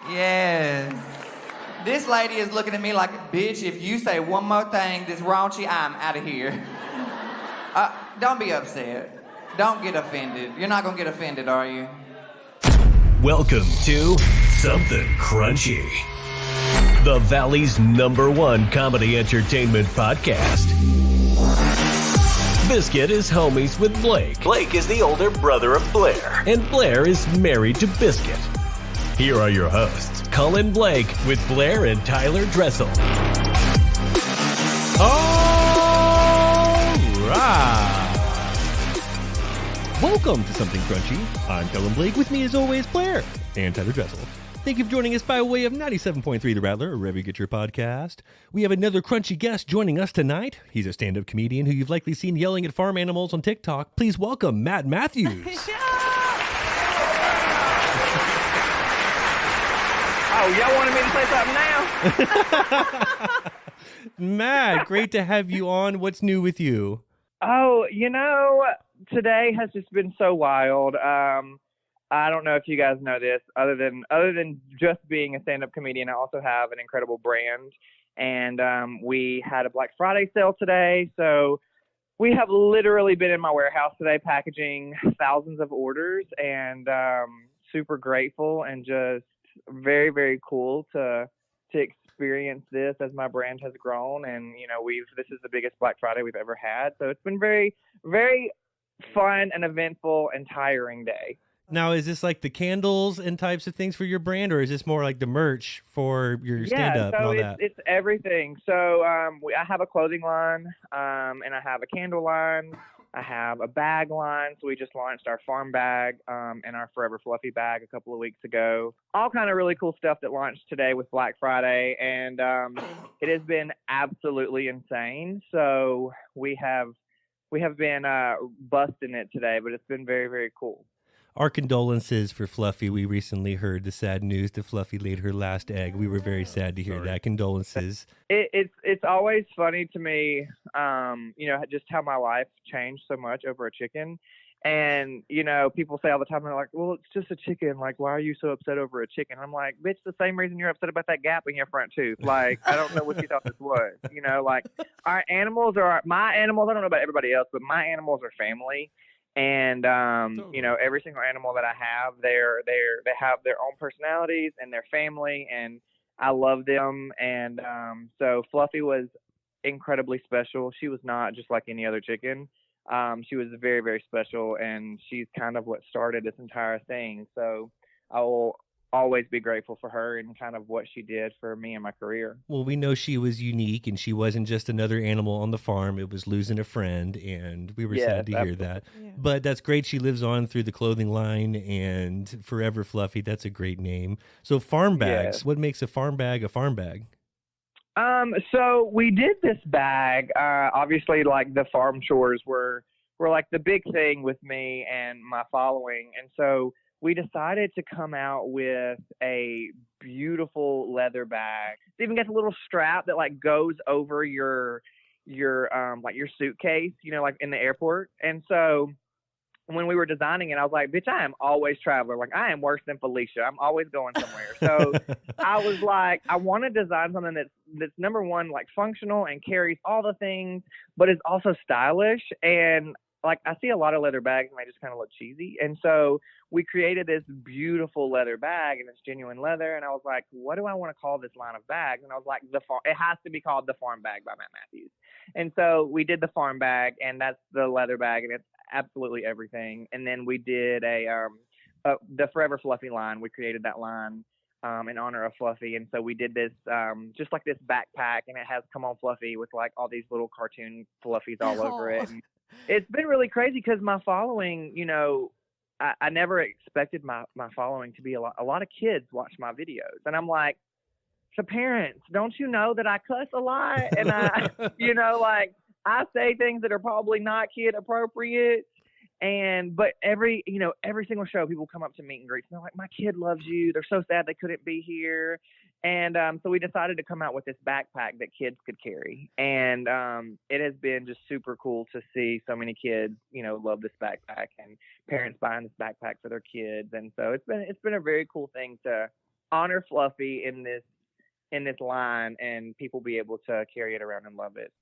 Yes. This lady is looking at me like, bitch, if you say one more thing that's raunchy, I'm out of here. Don't be upset. Don't get offended. You're not going to get offended, are you? Welcome to Something Crunchy, the Valley's #1 comedy entertainment podcast. Biscuit is homies with Blake. Blake is the older brother of Blair. And Blair is married to Biscuit. Here are your hosts, Colin Blake with Blair and Tyler Dressel. All right. Welcome to Something Crunchy. I'm Colin Blake. With me, as always, Blair and Tyler Dressel. Thank you for joining us by way of 97.3 The Rattler, or wherever you get your podcast. We have another crunchy guest joining us tonight. He's a stand-up comedian who you've likely seen yelling at farm animals on TikTok. Please welcome Mathews. Oh, y'all wanted me to say something now? Matt, great to have you on. What's new with you? Oh, today has just been so wild. I don't know if you guys know this. Other than just being a stand-up comedian, I also have an incredible brand. And we had a Black Friday sale today. So we have literally been in my warehouse today packaging thousands of orders, and super grateful and just very, very cool to experience this as my brand has grown. And this is the biggest Black Friday we've ever had, so it's been very, very fun and eventful and tiring day. Now, is this like the candles and types of things for your brand, or is this more like the merch for your stand-up and all that? It's everything. So I have a clothing line, and I have a candle line. I have a bag line. So we just launched our farm bag and our Forever Fluffy bag a couple of weeks ago. All kind of really cool stuff that launched today with Black Friday, and it has been absolutely insane. So we have been busting it today, but it's been very, very cool. Our condolences for Fluffy. We recently heard the sad news that Fluffy laid her last egg. We were very sad to hear that. Condolences. It's always funny to me, just how my life changed so much over a chicken. And, people say all the time, they're like, well, it's just a chicken. Like, why are you so upset over a chicken? I'm like, bitch, the same reason you're upset about that gap in your front tooth. Like, I don't know what you thought this was. Our animals my animals, I don't know about everybody else, but my animals are family. And, every single animal that I have, they have their own personalities and their family, and I love them. And so Fluffy was incredibly special. She was not just like any other chicken. She was very, very special, and she's kind of what started this entire thing. So I will always be grateful for her and kind of what she did for me and my career. Well, we know she was unique, and she wasn't just another animal on the farm. It was losing a friend, and we were sad to hear that. Yeah. But that's great. She lives on through the clothing line, and Forever Fluffy, that's a great name. So farm bags, What makes a farm bag a farm bag? So we did this bag, obviously, like the farm chores were like the big thing with me and my following. And so we decided to come out with a beautiful leather bag. It even gets a little strap that like goes over your suitcase, like in the airport. And so when we were designing it, I was like, bitch, I am always traveling. Like, I am worse than Felicia. I'm always going somewhere. So I was like, I want to design something that's number one, like functional and carries all the things, but is also stylish. And like, I see a lot of leather bags and they just kind of look cheesy. And so we created this beautiful leather bag, and it's genuine leather. And I was like, what do I want to call this line of bags? And I was like, it has to be called the Farm Bag by Mathews. And so we did the Farm Bag, and that's the leather bag, and it's absolutely everything. And then we did the Forever Fluffy line. We created that line in honor of Fluffy. And so we did this just like this backpack, and it has Come On Fluffy with like all these little cartoon fluffies all over it. And it's been really crazy because my following, I never expected my following to be a lot of kids watch my videos. And I'm like, so parents, don't you know that I cuss a lot? And I, I say things that are probably not kid appropriate. But every single show, people come up to meet and greet, and they're like, my kid loves you. They're so sad they couldn't be here. And so we decided to come out with this backpack that kids could carry. And it has been just super cool to see so many kids, love this backpack, and parents buying this backpack for their kids. And so it's been a very cool thing to honor Fluffy in this line, and people be able to carry it around and love it.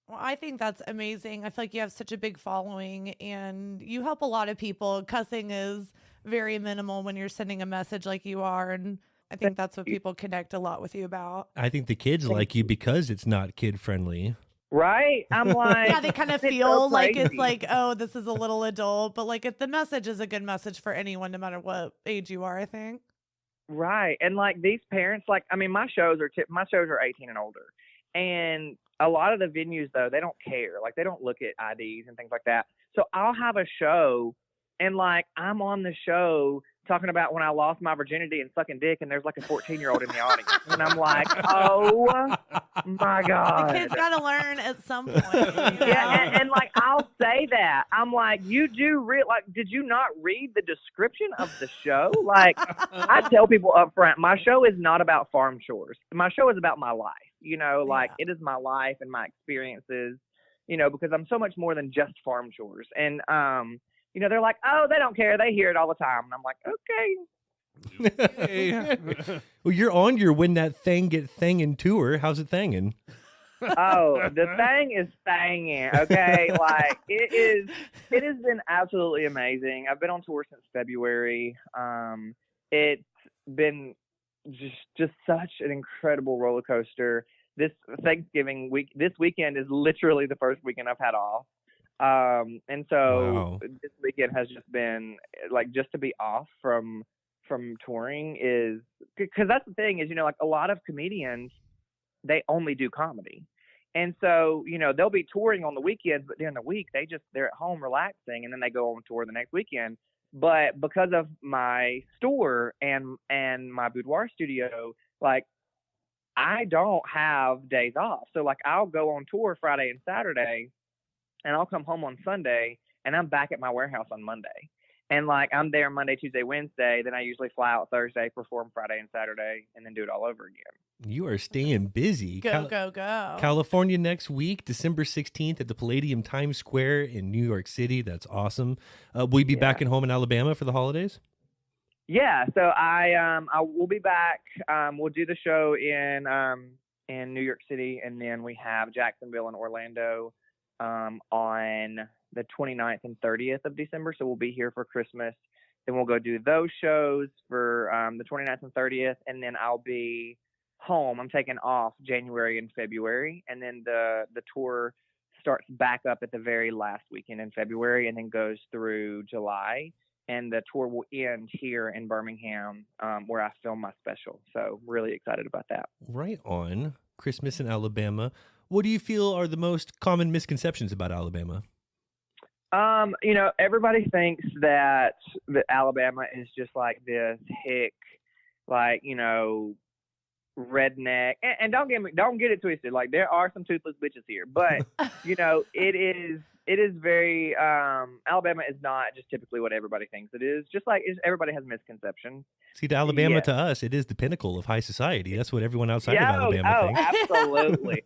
Well, I think that's amazing. I feel like you have such a big following and you help a lot of people. Cussing is very minimal when you're sending a message like you are. And I think that's what people connect a lot with you about. I think the kids like you because it's not kid friendly. Right? I'm like, yeah, they kind of feel like it's like, oh, this is a little adult, but like the message is a good message for anyone, no matter what age you are, I think. Right. And like these parents, like, I mean, my shows are 18 and older. And a lot of the venues, though, they don't care. Like, they don't look at IDs and things like that. So I'll have a show, and like I'm on the show talking about when I lost my virginity and sucking dick, and there's like a 14-year-old in the audience, and I'm like, oh my god, the kids gotta learn at some point. You know? Yeah, and like I'll say that I'm like, you do like, did you not read the description of the show? Like, I tell people up front, my show is not about farm chores. My show is about my life. You know, like it is my life and my experiences. You know, because I'm so much more than just farm chores. And you know, they're like, oh, they don't care. They hear it all the time. And I'm like, okay. Well, you're on your When That Thing Get Thangin' tour. How's it thangin'? Oh, the thing is thangin', okay? Like, it has been absolutely amazing. I've been on tour since February. It's been just such an incredible roller coaster. This Thanksgiving week, this weekend is literally the first weekend I've had off. And so this weekend has just been like, just to be off from touring is, because that's the thing is, you know, like a lot of comedians, they only do comedy. And so, you know, they'll be touring on the weekends, but during the week, they're at home relaxing, and then they go on tour the next weekend. But because of my store and my boudoir studio, like, I don't have days off. So like, I'll go on tour Friday and Saturday, and I'll come home on Sunday, and I'm back at my warehouse on Monday. And like, I'm there Monday, Tuesday, Wednesday. Then I usually fly out Thursday, perform Friday and Saturday, and then do it all over again. You are staying busy. Go. California next week, December 16th at the Palladium Times Square in New York City. That's awesome. Will you be back at home in Alabama for the holidays? Yeah. So I will be back. We'll do the show in New York City, and then we have Jacksonville and Orlando on the 29th and 30th of December. So we'll be here for Christmas. Then we'll go do those shows for the 29th and 30th. And then I'll be home. I'm taking off January and February. And then the tour starts back up at the very last weekend in February and then goes through July. And the tour will end here in Birmingham, where I film my special. So really excited about that. Right on. Christmas in Alabama. What do you feel are the most common misconceptions about Alabama? You know, everybody thinks that Alabama is just like this hick, like, you know, redneck. And don't get it twisted. Like, there are some toothless bitches here, but you know, it is very Alabama is not just typically what everybody thinks it is. Just like everybody has misconceptions. See, to Alabama, to us, it is the pinnacle of high society. That's what everyone outside of Alabama thinks. Absolutely.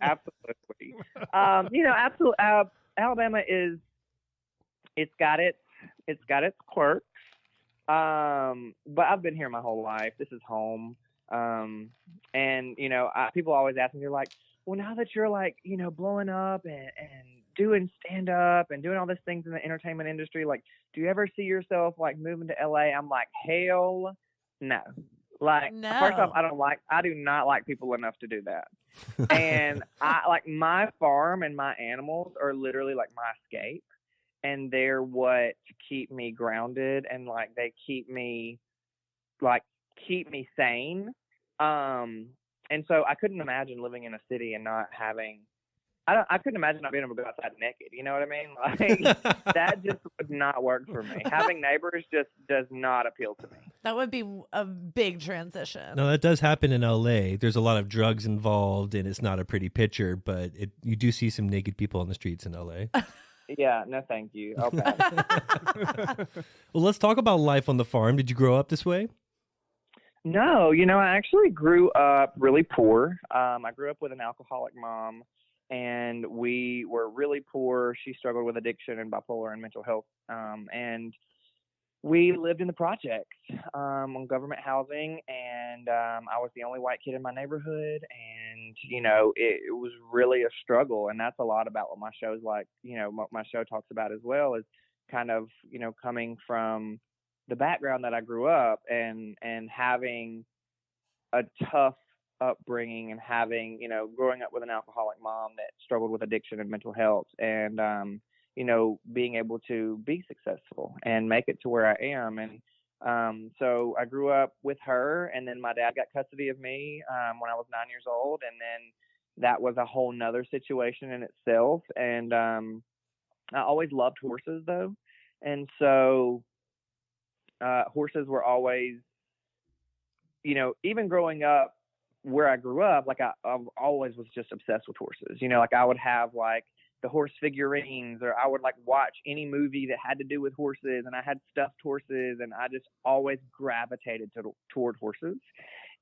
You know, Alabama is, it's got its quirks. But I've been here my whole life. This is home. And you know, people always ask me, they're like, well, now that you're like, you know, blowing up and doing stand up and doing all these things in the entertainment industry, like, do you ever see yourself like moving to LA? I'm like, hell no. Like, first off, I do not like people enough to do that. And I like, my farm and my animals are literally like my escape, and they're what keep me grounded, and like they keep me sane. And so I couldn't imagine living in a city and not having, I couldn't imagine not being able to go outside naked. You know what I mean? Like, that just would not work for me. Having neighbors just does not appeal to me. That would be a big transition. No, that does happen in LA. There's a lot of drugs involved, and it's not a pretty picture, but you do see some naked people on the streets in LA. Yeah, no thank you. Okay. Well, let's talk about life on the farm. Did you grow up this way? No, you know, I actually grew up really poor. I grew up with an alcoholic mom, and we were really poor. She struggled with addiction and bipolar and mental health. And we lived in the projects on government housing, and I was the only white kid in my neighborhood, and it was really a struggle. And that's a lot about what my show's like. What my show talks about as well is kind of coming from the background that I grew up and having a tough upbringing, and having growing up with an alcoholic mom that struggled with addiction and mental health, and being able to be successful and make it to where I am. And so I grew up with her, and then my dad got custody of me when I was 9 years old. And then that was a whole nother situation in itself. And I always loved horses, though. And so horses were always, even growing up where I grew up, like I always was just obsessed with horses. Like I would have like the horse figurines, or I would like watch any movie that had to do with horses, and I had stuffed horses, and I just always gravitated toward horses.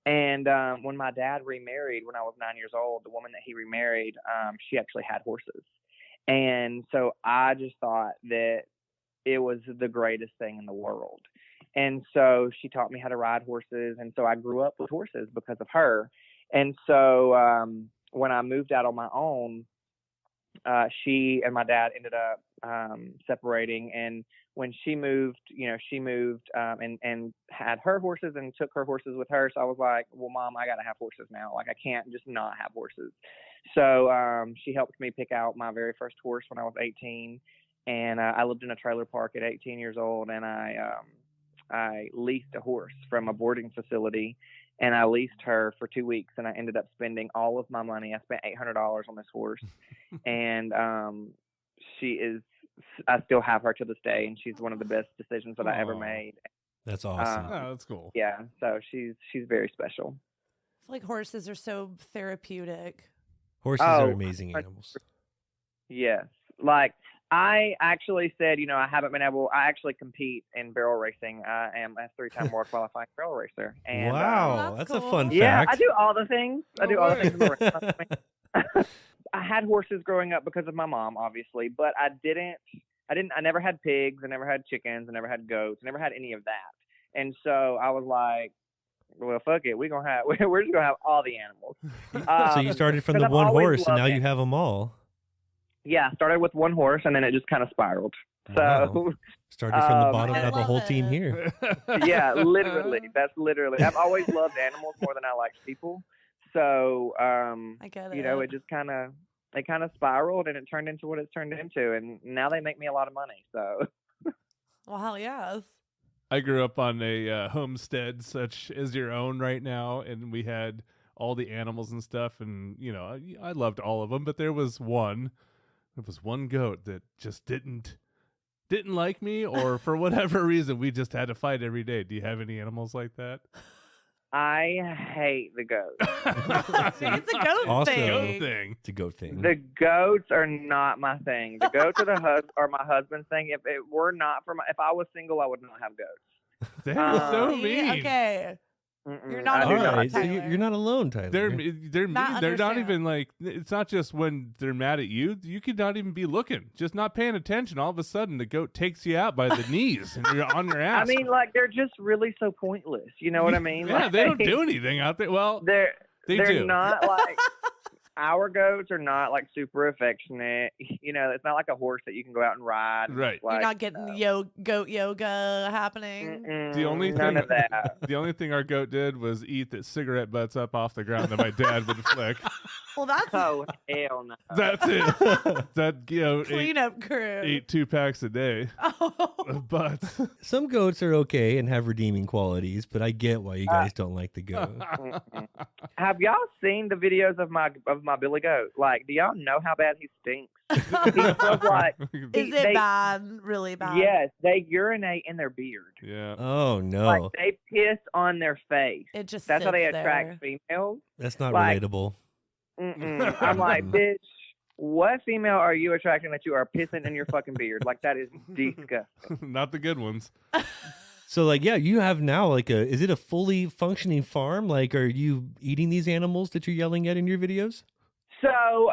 And when my dad remarried when I was 9 years old, the woman that he remarried, she actually had horses. And so I just thought that it was the greatest thing in the world. And so she taught me how to ride horses. And so I grew up with horses because of her. And so when I moved out on my own, she and my dad ended up separating. And when she moved, and had her horses and took her horses with her. So I was like, well, Mom, I got to have horses now. Like I can't just not have horses. So she helped me pick out my very first horse when I was 18. And I lived in a trailer park at 18 years old, and I leased a horse from a boarding facility, and I leased her for 2 weeks, and I ended up spending all of my money. I spent $800 on this horse, and I still have her to this day, and she's one of the best decisions that I ever made. That's awesome. Oh, that's cool. Yeah, so she's very special. I feel like horses are so therapeutic. Horses are amazing animals. Yes. Like, I actually said, I actually compete in barrel racing. I am a 3-time world qualifying barrel racer. And, wow, that's cool. a fun yeah, fact. I do all the things. I in the race. I had horses growing up because of my mom, obviously, but I never had pigs. I never had chickens. I never had goats. I never had any of that. And so I was like, well, fuck it. We're just gonna have all the animals. So you started from the one horse, and now you have them all. Yeah, started with one horse, and then it just kind of spiraled. So wow. Started from the bottom, now the whole team here. Yeah, literally. That's literally. I've always loved animals more than I liked people. So I get it. It just kind of spiraled, and it turned into what it's turned into, and now they make me a lot of money. So. Well, hell yes. I grew up on a homestead such as your own right now, and we had all the animals and stuff, and I loved all of them, but there was one goat that just didn't like me, or for whatever reason we just had to fight every day. Do you have any animals like that? I hate the goats. It's a goat thing. It's a goat thing. The goats are not my thing. The goats are my husband's thing. If it were not if I was single, I would not have goats. They're so mean. Okay. You're not All alone, right, so Tyler. you're not alone, Tyler. They're mean. They're not understand. even like, it's not just when they're mad at you. You could not even be looking, just not paying attention. All of a sudden, the goat takes you out by the knees, and you're on your ass. I mean, like, they're just really so pointless. You know what I mean? Yeah, like, they don't do anything out there. Well, they're do. not like. Our goats are not like super affectionate. It's not like a horse that you can go out and ride. Right. You're not getting goat yoga happening. The only none of that. The only thing our goat did was eat the cigarette butts up off the ground that my dad would flick. Well, that's Oh hell no. That's it. That cleanup crew. ate 2 packs a day. Oh. But Some goats are okay and have redeeming qualities, but I get why you guys don't like the goat. Have y'all seen the videos of my Billy Goat? Like, do y'all know how bad he stinks? He smells like. Is it bad? Really bad? Yes, they urinate in their beard. yeah. Oh no, Like they piss on their face. It just That's how they sits attract there. females. that's not like- relatable. I'm like, bitch, what female are you attracting that you are pissing in your fucking beard? Like, that is disgusting. Not the good ones. So like, yeah, you have now like is it a fully functioning farm? Like, are you eating these animals that you're yelling at in your videos? So,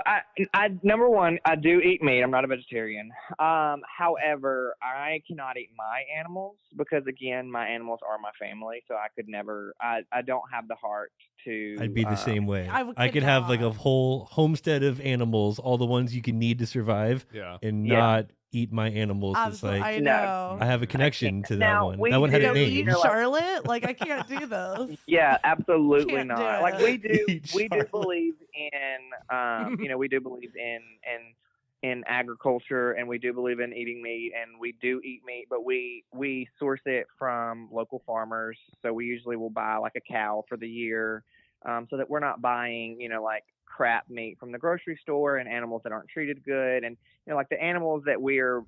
I number one, I do eat meat. I'm not a vegetarian. However, I cannot eat my animals because, again, my animals are my family. So I could never. I don't have the heart to. I'd be the same way. I could have like a not. whole homestead of animals, all the ones you can need to survive, and Yeah. not eat my animals. It's like I No. know. I have a connection to that Now, one. we That one had do a Eat name. like- Charlotte? Like, I can't do this. Yeah, absolutely Can't do not. it. Like we do, Eat we do Charlotte. believe in, we do believe in agriculture, and we do believe in eating meat, and we do eat meat, but we source it from local farmers. So we usually will buy like a cow for the year, so that we're not buying, like crap meat from the grocery store and animals that aren't treated good, and like the animals that we're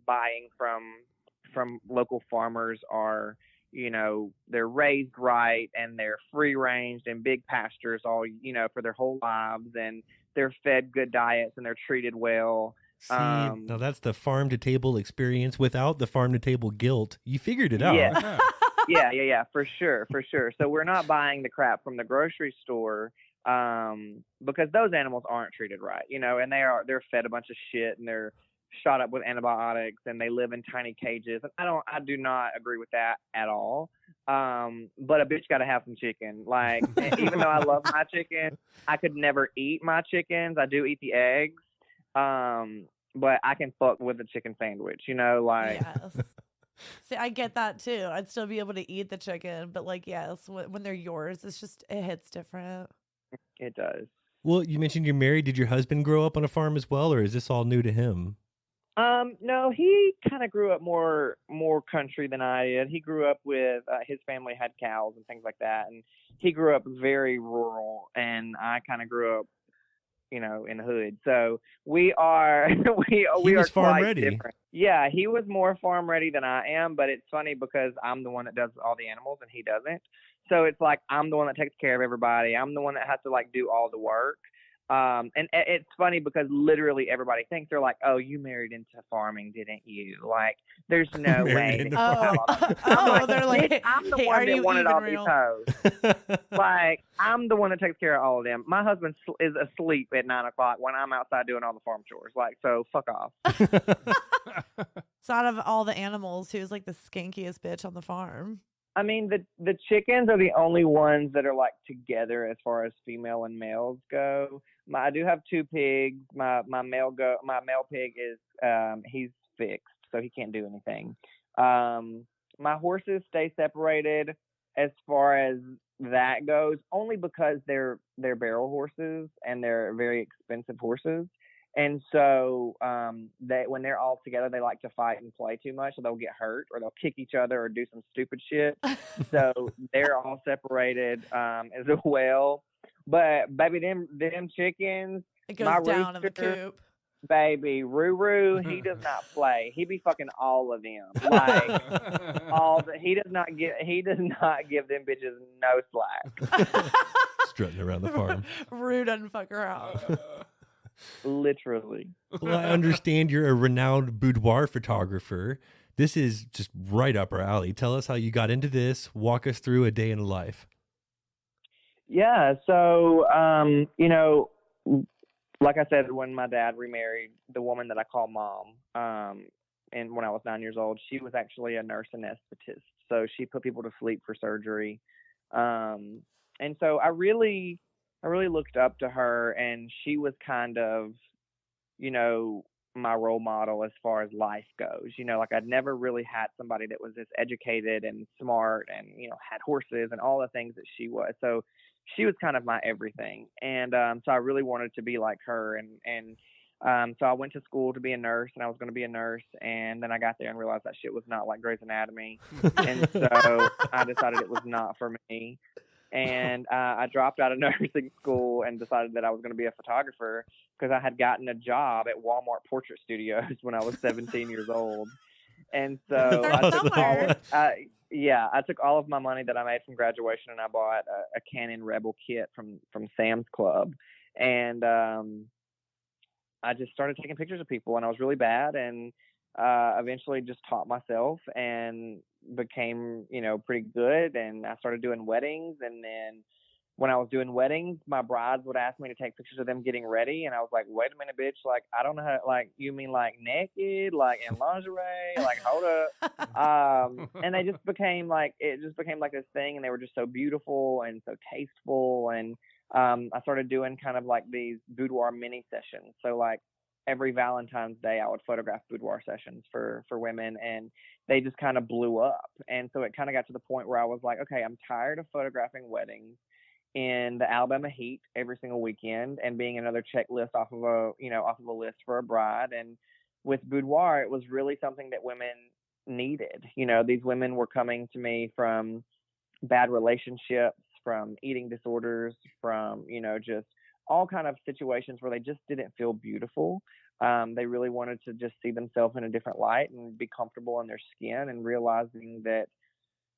buying from local farmers are, they're raised right and they're free ranged in big pastures all, for their whole lives, and they're fed good diets and they're treated well. See, now that's the farm to table experience without the farm to table guilt. You figured it out. Yeah. yeah, for sure. So we're not buying the crap from the grocery store, because those animals aren't treated right, and they're fed a bunch of shit, and they're shot up with antibiotics, and they live in tiny cages. And I do not agree with that at all. But a bitch got to have some chicken. Like, even though I love my chicken, I could never eat my chickens. I do eat the eggs. But I can fuck with a chicken sandwich, like. Yes. See, I get that too. I'd still be able to eat the chicken, but like, yes, when they're yours, it hits different. It does. Well, you mentioned you're married. Did your husband grow up on a farm as well, or is this all new to him? No, he kind of grew up more country than I did. He grew up with, his family had cows and things like that, and he grew up very rural, and I kind of grew up, in the hood. So we are we was are farm quite ready. different. Yeah, he was more farm ready than I am, but it's funny because I'm the one that does all the animals and he doesn't. So it's like I'm the one that takes care of everybody. I'm the one that has to like do all the work. And it's funny because literally everybody thinks, they're like, "Oh, you married into farming, didn't you?" Like, there's no way. Married that into you Oh, they're like, I'm the "Hey, one are that you wanted even all real?" these hoes. Like, I'm the one that takes care of all of them. My husband is asleep at 9:00 when I'm outside doing all the farm chores. Like, so fuck off. So out of all the animals, who's like the skankiest bitch on the farm? I mean, the chickens are the only ones that are like together as far as female and males go. I do have two pigs. My male pig is he's fixed, so he can't do anything. My horses stay separated as far as that goes, only because they're barrel horses and they're very expensive horses. And so when they're all together, they like to fight and play too much, so they'll get hurt or they'll kick each other or do some stupid shit. So they're all separated as well. But baby, them chickens, It goes my down in the rooster, coop. baby, Ruru, he does not play. He be fucking all of them. Like he does not give them bitches no slack. Strutting around the farm. Rue doesn't fuck her out. Literally. Well, I understand you're a renowned boudoir photographer. This is just right up our alley. Tell us how you got into this. Walk us through a day in the life. Yeah, so like I said, when my dad remarried the woman that I call mom, and when I was 9 years old, she was actually a nurse anesthetist. So she put people to sleep for surgery. And so I really looked up to her, and she was kind of, my role model as far as life goes. Like I'd never really had somebody that was this educated and smart and, had horses and all the things that she was. So she was kind of my everything. And so I really wanted to be like her. And so I went to school to be a nurse, and I was going to be a nurse. And then I got there and realized that shit was not like Grey's Anatomy. And so I decided it was not for me. And I dropped out of nursing school and decided that I was going to be a photographer because I had gotten a job at Walmart Portrait Studios when I was 17 years old. And so I took all of my money that I made from graduation, and I bought a Canon Rebel kit from Sam's Club. And I just started taking pictures of people, and I was really bad, and eventually just taught myself and became, pretty good. And I started doing weddings, and then when I was doing weddings, my brides would ask me to take pictures of them getting ready. And I was like, wait a minute, bitch. Like, I don't know how, like, you mean like naked, like in lingerie? Like, hold up. And they just became like, it just became like this thing. And they were just so beautiful and so tasteful. And I started doing kind of like these boudoir mini sessions. So like every Valentine's Day, I would photograph boudoir sessions for women, and they just kind of blew up. And so it kind of got to the point where I was like, okay, I'm tired of photographing weddings in the Alabama heat every single weekend and being another checklist off of a list for a bride. And with boudoir, it was really something that women needed. You know, these women were coming to me from bad relationships, from eating disorders, from, you know, just all kind of situations where they just didn't feel beautiful. They really wanted to just see themselves in a different light and be comfortable in their skin, and realizing that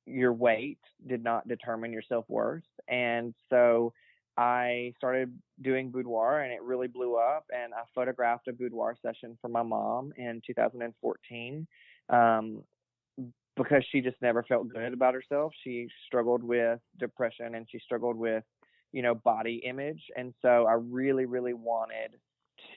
your weight did not determine your self-worth. And so I started doing boudoir, and it really blew up. And I photographed a boudoir session for my mom in 2014 because she just never felt good about herself. She struggled with depression, and she struggled with, you know, body image. And so I really, really wanted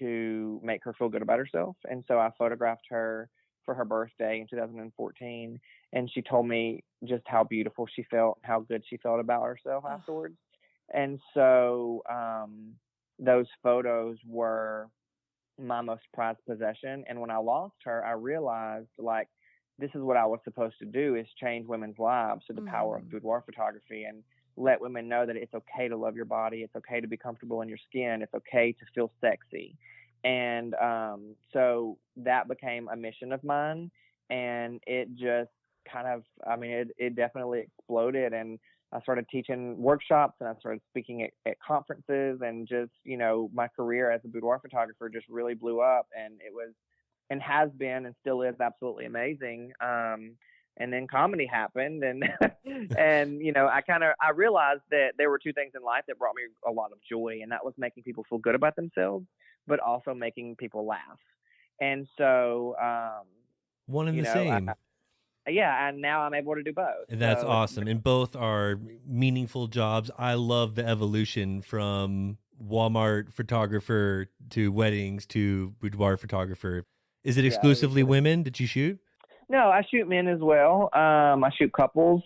to make her feel good about herself. And so I photographed her for her birthday in 2014. And she told me just how beautiful she felt, how good she felt about herself afterwards. And so those photos were my most prized possession. And when I lost her, I realized, like, this is what I was supposed to do, is change women's lives through the power of boudoir photography, and let women know that it's okay to love your body. It's okay to be comfortable in your skin. It's okay to feel sexy. And so that became a mission of mine. And it just kind of, I mean, it definitely exploded. And I started teaching workshops, and I started speaking at conferences, and just, you know, my career as a boudoir photographer just really blew up. And it was, and has been, and still is, absolutely amazing. And then comedy happened, and and you know, I realized that there were two things in life that brought me a lot of joy, and that was making people feel good about themselves, but also making people laugh. And so one and the same. And now I'm able to do both. And that's awesome. And both are meaningful jobs. I love the evolution from Walmart photographer to weddings to boudoir photographer. Is it exclusively women that you shoot? No, I shoot men as well. I shoot couples.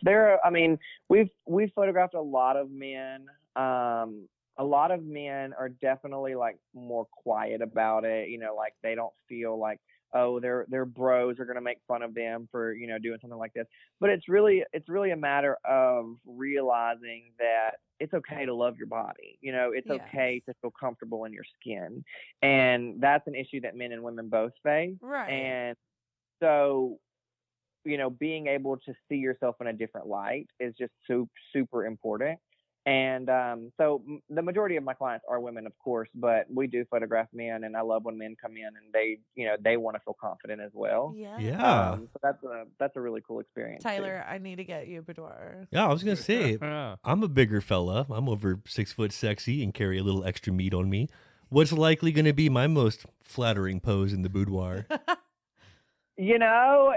We've photographed a lot of men. A lot of men are definitely like more quiet about it. You know, like they don't feel like, oh, their bros are going to make fun of them for, you know, doing something like this. But it's really a matter of realizing that it's okay to love your body. You know, it's okay to feel comfortable in your skin. And that's an issue that men and women both face. Right. And so, you know, being able to see yourself in a different light is just super important. And so the majority of my clients are women, of course, but we do photograph men, and I love when men come in and they, you know, they want to feel confident as well. Yeah. So that's a really cool experience. Tyler, too. I need to get you a boudoir. Yeah, I was going to say, I'm a bigger fella. I'm over 6 foot sexy and carry a little extra meat on me. What's likely going to be my most flattering pose in the boudoir? You know,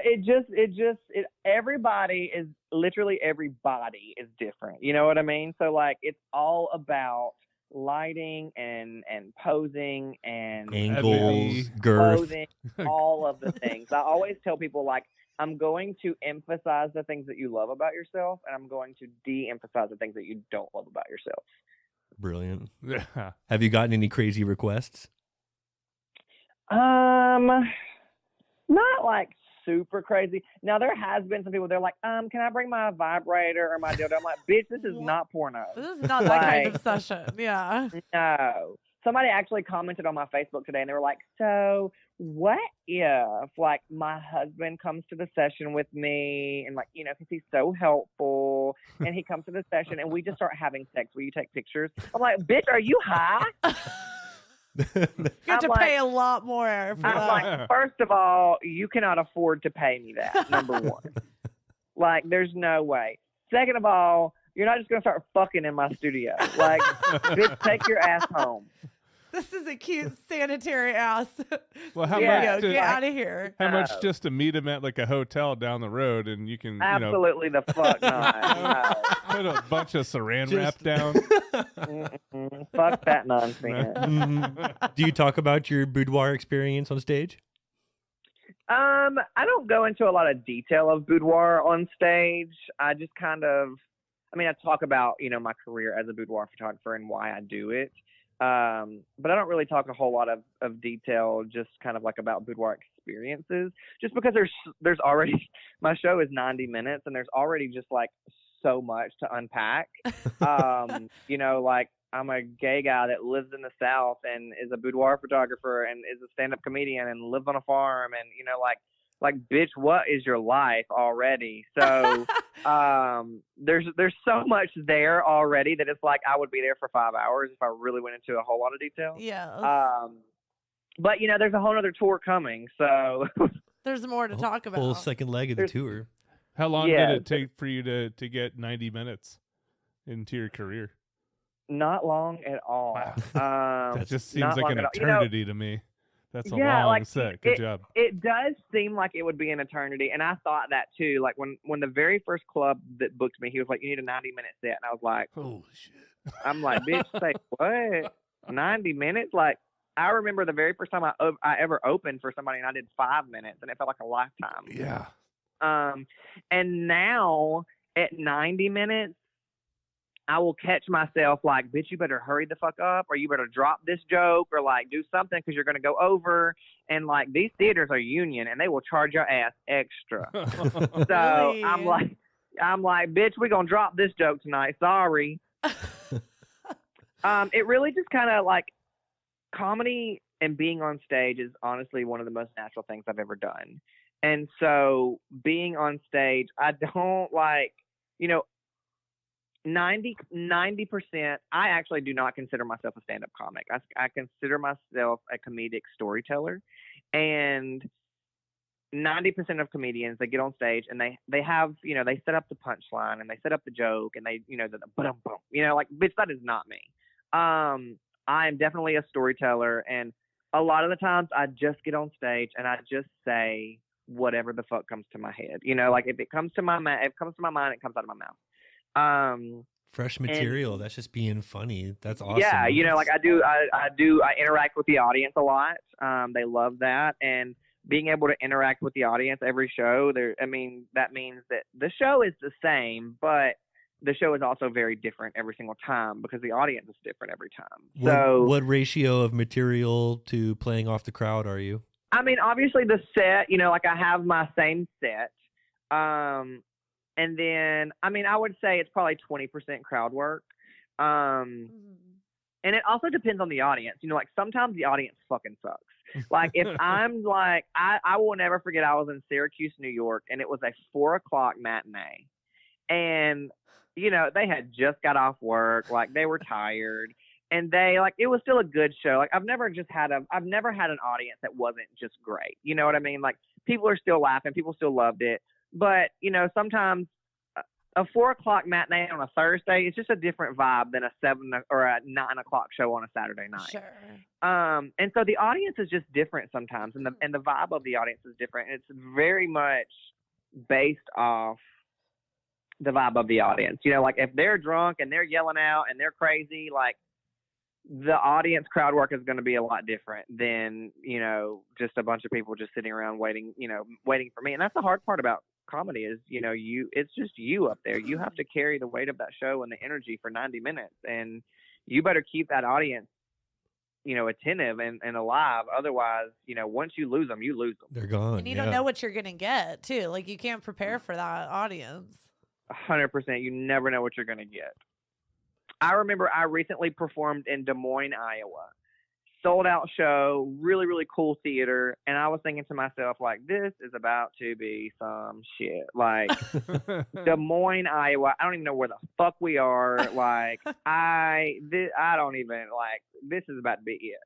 everybody is different. You know what I mean? So like, it's all about lighting and posing and angles, girth, clothing, all of the things. I always tell people, like, I'm going to emphasize the things that you love about yourself, and I'm going to de-emphasize the things that you don't love about yourself. Brilliant. Have you gotten any crazy requests? Not like super crazy. Now, there has been some people, they're like, can I bring my vibrator or my dildo? I'm like, bitch, this is not porno. This is not that kind of session. Yeah. No. Somebody actually commented on my Facebook today, and they were like, so what if, like, my husband comes to the session with me, and, like, you know, because he's so helpful, and he comes to the session, and we just start having sex. Will you take pictures? I'm like, bitch, are you high? You have to pay a lot more for that. Like, first of all, you cannot afford to pay me that, number one. Like, there's no way. Second of all, you're not just going to start fucking in my studio. Like, bitch, take your ass home. This is a cute sanitary ass. Well, how Yeah, much? Get out of here. How much just to meet him at like a hotel down the road, and you can Absolutely the fuck not. put a bunch of saran wrap down. No. Fuck that nonsense. Do you talk about your boudoir experience on stage? I don't go into a lot of detail of boudoir on stage. I just kind of, I talk about, my career as a boudoir photographer and why I do it. But I don't really talk a whole lot of detail, just kind of like about boudoir experiences, just because there's already, my show is 90 minutes and there's already just like so much to unpack. Like I'm a gay guy that lives in the South and is a boudoir photographer and is a stand-up comedian and lives on a farm and, like, bitch, what is your life already? So, there's so much there already that it's like I would be there for 5 hours if I really went into a whole lot of detail. Yeah. But there's a whole other tour coming, so There's more to talk about. Whole second leg of the tour. How long did it take for you to get 90 minutes into your career? Not long at all. That just seems like an eternity to me. That's a long like, set. Good job. It does seem like it would be an eternity, and I thought that too. Like when the very first club that booked me, he was like, "You need a 90-minute set," and I was like, "Holy shit!" I'm like, "Bitch, say what? 90 minutes?" Like I remember the very first time I ever opened for somebody, and I did 5 minutes, and it felt like a lifetime. Yeah. And now at 90 minutes, I will catch myself like, bitch, you better hurry the fuck up, or you better drop this joke, or like do something because you're going to go over. And like these theaters are union and they will charge your ass extra. So Really? I'm like, bitch, we're going to drop this joke tonight. Sorry. It really just kind of like comedy and being on stage is honestly one of the most natural things I've ever done. And so being on stage, I don't like, 90%, I actually do not consider myself a stand-up comic. I consider myself a comedic storyteller. And 90% of comedians, they get on stage and they have, they set up the punchline and they set up the joke and they, the ba-dum-bum, like, bitch, that is not me. I am definitely a storyteller. And a lot of the times I just get on stage and I just say whatever the fuck comes to my head. Like if it comes to my mind, it comes out of my mouth. Fresh material. That's just being funny. That's awesome. Yeah, like I interact with the audience a lot. They love that, and being able to interact with the audience every show, that means that the show is the same, but the show is also very different every single time because the audience is different every time. So what ratio of material to playing off the crowd are you? Obviously the set, like I have my same set. And then, I would say it's probably 20% crowd work. And it also depends on the audience. Like sometimes the audience fucking sucks. Like if I'm like, I will never forget, I was in Syracuse, New York, and it was a 4:00 matinee. And, they had just got off work. Like they were tired. And it was still a good show. Like I've never had an audience that wasn't just great. You know what I mean? Like people are still laughing. People still loved it. But, sometimes a 4:00 matinee on a Thursday is just a different vibe than a 7 or a 9 o'clock show on a Saturday night. Sure. And so the audience is just different sometimes, and the vibe of the audience is different. And it's very much based off the vibe of the audience. Like if they're drunk and they're yelling out and they're crazy, like the audience crowd work is going to be a lot different than, just a bunch of people just sitting around waiting for me. And that's the hard part about comedy is, it's just you up there. You have to carry the weight of that show and the energy for 90 minutes. And you better keep that audience, attentive and alive. Otherwise, once you lose them, you lose them. They're gone. And you don't know what you're going to get too. Like you can't prepare for that audience. 100%. You never know what you're going to get. I remember I recently performed in Des Moines, Iowa. Sold out show, really, really cool theater. And I was thinking to myself, like, this is about to be some shit. Like, Des Moines, Iowa, I don't even know where the fuck we are. Like, I don't even, like, this is about to be it.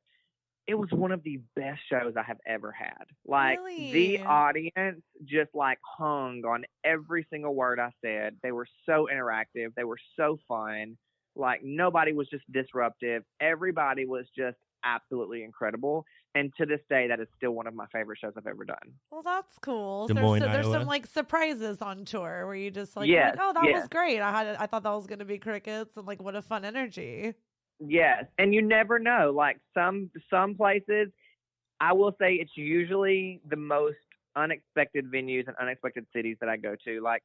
It was one of the best shows I have ever had. Like, Really? The audience just, like, hung on every single word I said. They were so interactive. They were so fun. Like nobody was just disruptive. Everybody was just absolutely incredible. And to this day, that is still one of my favorite shows I've ever done. Well, that's cool. Des So Moines, there's Iowa? some like surprises on tour where you just like, Yes, oh, that yes. was great. I thought that was going to be crickets, and like, what a fun energy. Yes, and you never know. Like some places, I will say it's usually the most unexpected venues and unexpected cities that I go to. Like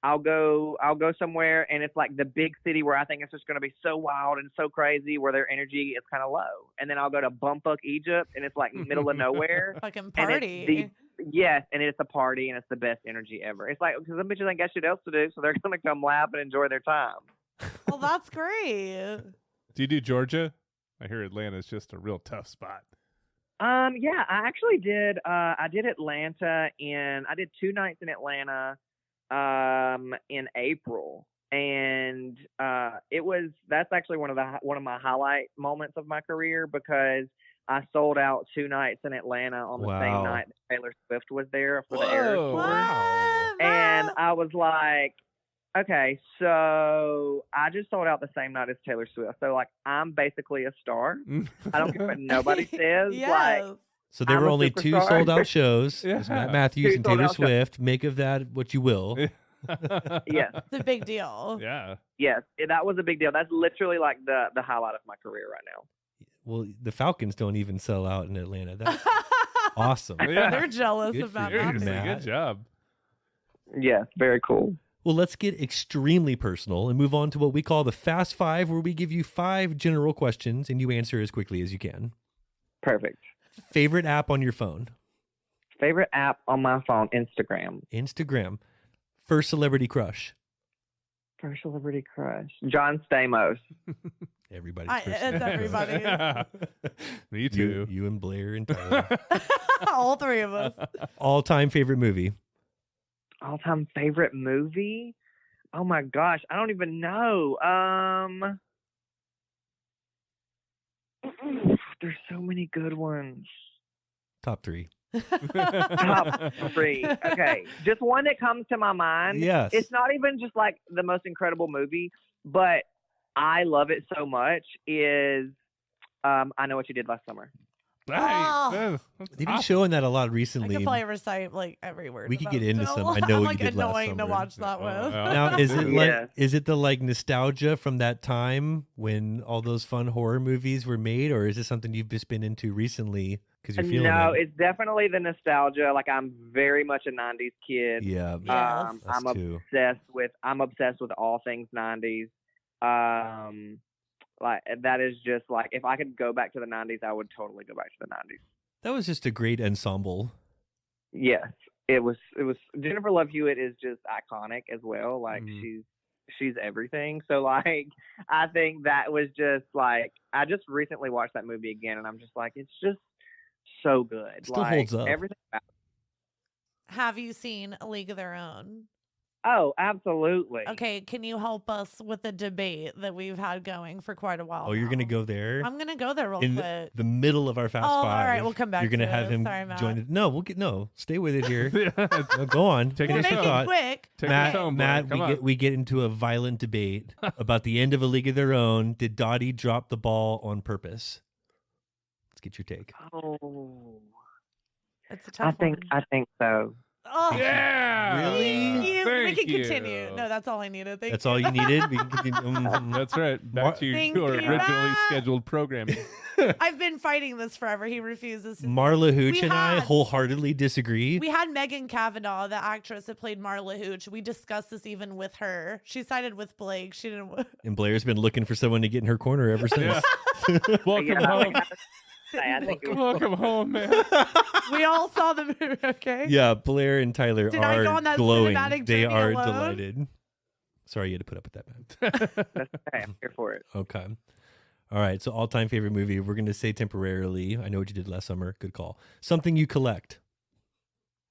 I'll go somewhere and it's like the big city where I think it's just going to be so wild and so crazy where their energy is kind of low. And then I'll go to Bumfuck, Egypt, and it's like middle of nowhere. Fucking And party. yes, and it's a party and it's the best energy ever. It's like because some bitches ain't got shit else to do, so they're going to come laugh and enjoy their time. Well, that's great. Do you do Georgia? I hear Atlanta's just a real tough spot. Yeah, I actually did. I did Atlanta I did 2 nights in Atlanta, in April, and that's actually one of my highlight moments of my career because I sold out 2 nights in Atlanta on the same night that Taylor Swift was there for the Eras Tour. Wow. And I was like, okay, so I just sold out the same night as Taylor Swift. So, like, I'm basically a star. I don't care what nobody says. Yes. Like, So there I'm were a only 2 superstar. sold out shows. It was Yeah. Matt Mathews 2 and Taylor sold-out shows. Swift. Make of that what you will. yes, It's a big deal. Yeah. yes, that was a big deal. That's literally like the highlight of my career right now. Well, the Falcons don't even sell out in Atlanta. That's awesome. Yeah. They're jealous Good of for Matt you, Mathews. Matt. Good job. Yes, very cool. Well, let's get extremely personal and move on to what we call the Fast Five, where we give you 5 general questions and you answer as quickly as you can. Perfect. Favorite app on your phone? Favorite app on my phone, Instagram. Instagram. First celebrity crush? First celebrity crush, John Stamos. Everybody's first. It's everybody. Yeah. Me too. You and Blair and Tyler. All 3 of us. All-time favorite movie? All-time favorite movie? Oh my gosh, I don't even know. There's so many good ones. Top 3. Top 3. Okay, just one that comes to my mind. Yes. It's not even just like the most incredible movie, but I love it so much. Is I Know What You Did Last Summer. Nice. They've been showing that a lot I recently. could probably recite like every word. We of could that get into film. some I Know What like You Did Last annoying to Summer. watch that with. Now, is it Yes. is it the like nostalgia from that time when all those fun horror movies were made, or is it something you've just been into recently because you're feeling No, it? it's definitely the nostalgia. Like I'm very much a '90s kid. Yeah, Yes. us I'm too. obsessed with all things '90s. Like that is just like if I could go back to the '90s, I would totally go back to the '90s. That was just a great ensemble. Yes, it was. Jennifer Love Hewitt is just iconic as well. Like she's everything. So like I think that was just like I just recently watched that movie again, and I'm just like it's just so good. Still like, holds up. Everything. Have you seen A League of Their Own? Oh, absolutely. Okay, can you help us with the debate that we've had going for quite a while? Oh, you're now? gonna go there I'm gonna go there real in quick. the middle of our Fast Oh, all Five. right, we'll come back You're gonna to have it. him Sorry, Matt. join it. No, stay with it here. Yeah. No, go on. Take We'll us make home. it thought. quick. Take Matt, us home, Matt, Blair. Come on. we get into a violent debate about the end of A League of Their Own. Did Dottie drop the ball on purpose? Let's get your take. Oh, It's a tough I one. think so. Oh, Yeah. Really? Thank you. We Thank can you. continue. No, that's all I needed. Thank That's you. all you needed. We can continue. That's right. Back to Thank your you, originally Matt. scheduled programming. I've been fighting this forever. He refuses to. Marla Hooch We and I had- wholeheartedly disagree. We had Megan Kavanaugh, the actress that played Marla Hooch. We discussed this even with her. She sided with Blake. She didn't. And Blair's been looking for someone to get in her corner ever since. Yeah. Welcome Yeah, home. I think it was Welcome home, man. We all saw the movie. Okay. Yeah, Blair and Tyler Did I are go on that glowing. cinematic They journey are alone? delighted. Sorry you had to put up with that, man. That's okay. I'm here for it. Okay. All right. So all-time favorite movie. We're going to say temporarily. I Know What You Did Last Summer. Good call. Something you collect.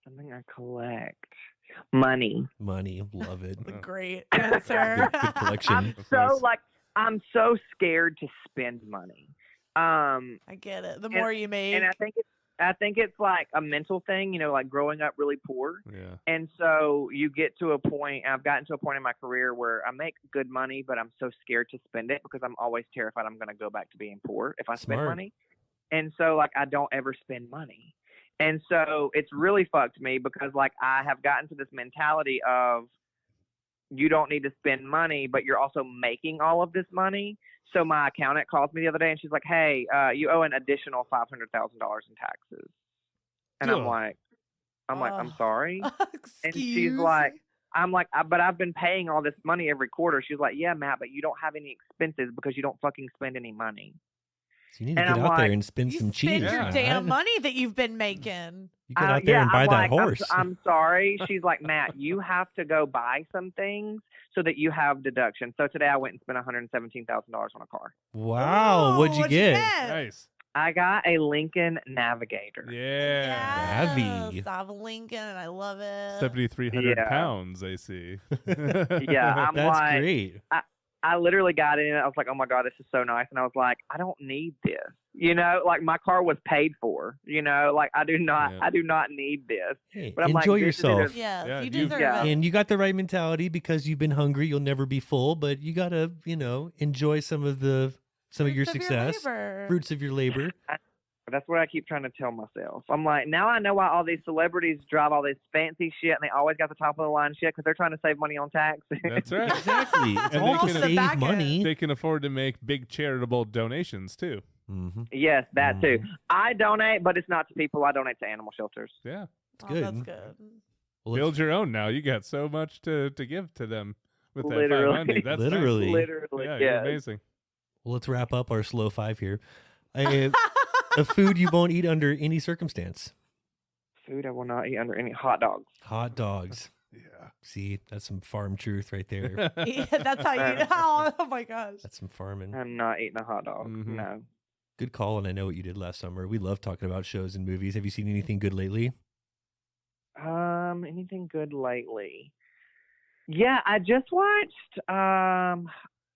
Something I collect. Money. Money. Love it. Great answer. Good collection. I'm That's so nice. like I'm so scared to spend money. I get it. The more you make, And I think I think it's like a mental thing, you know, like growing up really poor. Yeah. And so you get to a point, I've gotten to a point in my career where I make good money, but I'm so scared to spend it because I'm always terrified I'm going to go back to being poor if I spend money. And so like I don't ever spend money. And so it's really fucked me because like I have gotten to this mentality of you don't need to spend money, but you're also making all of this money. So my accountant calls me the other day and she's like, hey, you owe an additional $500,000 in taxes. And I'm like, I'm sorry. And she's like, but I've been paying all this money every quarter. She's like, yeah, Matt, but you don't have any expenses because you don't fucking spend any money. So you need to get out there and spend some cheese. Spend your damn money that you've been making. You get out there and buy that horse. I'm sorry. She's like, Matt, you have to go buy some things so that you have deduction. So today I went and spent $117,000 on a car. Wow. What'd you get? Nice. I got a Lincoln Navigator. Yeah. Navy. I have a Lincoln and I love it. 7,300 pounds, I see. Yeah. That's great. I literally got in it. I was like, oh my God, this is so nice. And I was like, I don't need this. You know, like my car was paid for, you know, like I do not need this. Hey, but I'm enjoy like, yourself. Yeah, you deserve it. And you got the right mentality because you've been hungry. You'll never be full, but you got to, you know, enjoy some of your success, fruits of your labor. That's what I keep trying to tell myself. I'm like, now I know why all these celebrities drive all this fancy shit and they always got the top of the line shit because they're trying to save money on tax. That's right. Exactly. It's And all they to can save money. They can afford to make big charitable donations too. Mm-hmm. Yes, that too. I donate, but it's not to people. I donate to animal shelters. Yeah. That's good. That's good. Well, build your own now. You got so much to give to them with that Literally. 500. That's Literally. nice. Literally. Yeah, Yes. you're amazing. Well, let's wrap up our slow five here. A food you won't eat under any circumstance. Food I will not eat under any hot dogs. Hot dogs. Yeah. See, that's some farm truth right there. Yeah, that's how you. Oh my gosh. That's some farming. I'm not eating a hot dog. Mhm. No. Good call, and I know what you did last summer. We love talking about shows and movies. Have you seen anything good lately? Anything good lately? Yeah, I just watched.